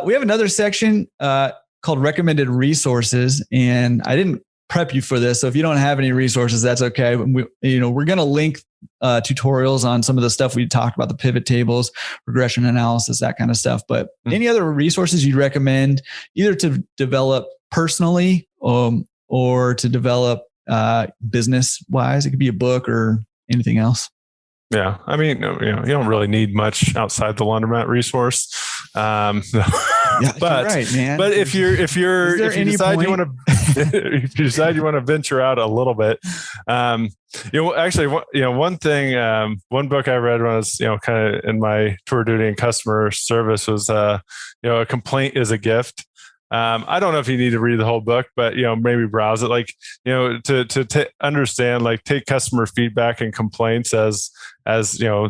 We have another section called recommended resources, and I didn't prep you for this. So if you don't have any resources, that's okay. We're going to link tutorials on some of the stuff we talked about, the pivot tables, regression analysis, that kind of stuff. But any other resources you'd recommend either to develop personally or to develop business wise? It could be a book or anything else. Yeah. I mean, you don't really need much outside the laundromat resource. Yeah, but, you're right, man. But if you decide you want to venture out a little bit, one thing, one book I read when I was, kind of in my tour duty and customer service was, a complaint is a gift. I don't know if you need to read the whole book, but, maybe browse it, to understand, take customer feedback and complaints as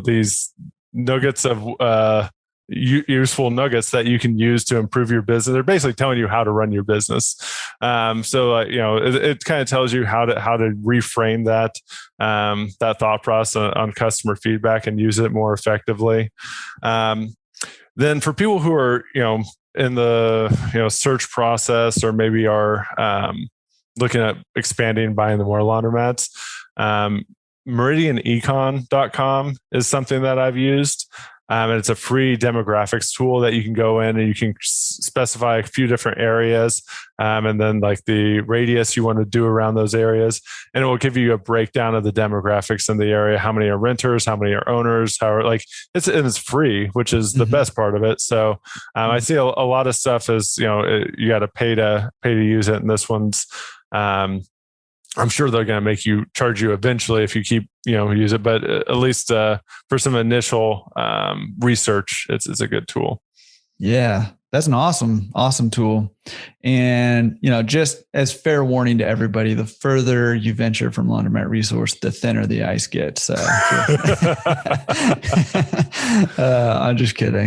these nuggets of, useful nuggets that you can use to improve your business. They're basically telling you how to run your business. It kind of tells you how to reframe that thought process on customer feedback and use it more effectively. Then for people who are, in the, search process, or maybe are looking at expanding, buying the more laundromats, meridianecon.com is something that I've used. And it's a free demographics tool that you can go in and you can specify a few different areas, and then the radius you want to do around those areas. And it will give you a breakdown of the demographics in the area, how many are renters, how many are owners, it's free, which is the best part of it. So I see a lot of stuff is, you got to pay to use it. And this one's, I'm sure they're going to charge you eventually if you keep, use it. But at least for some initial research, it's a good tool. Yeah, that's an awesome tool. And, just as fair warning to everybody, the further you venture from Laundromat Resource, the thinner the ice gets. So I'm just kidding.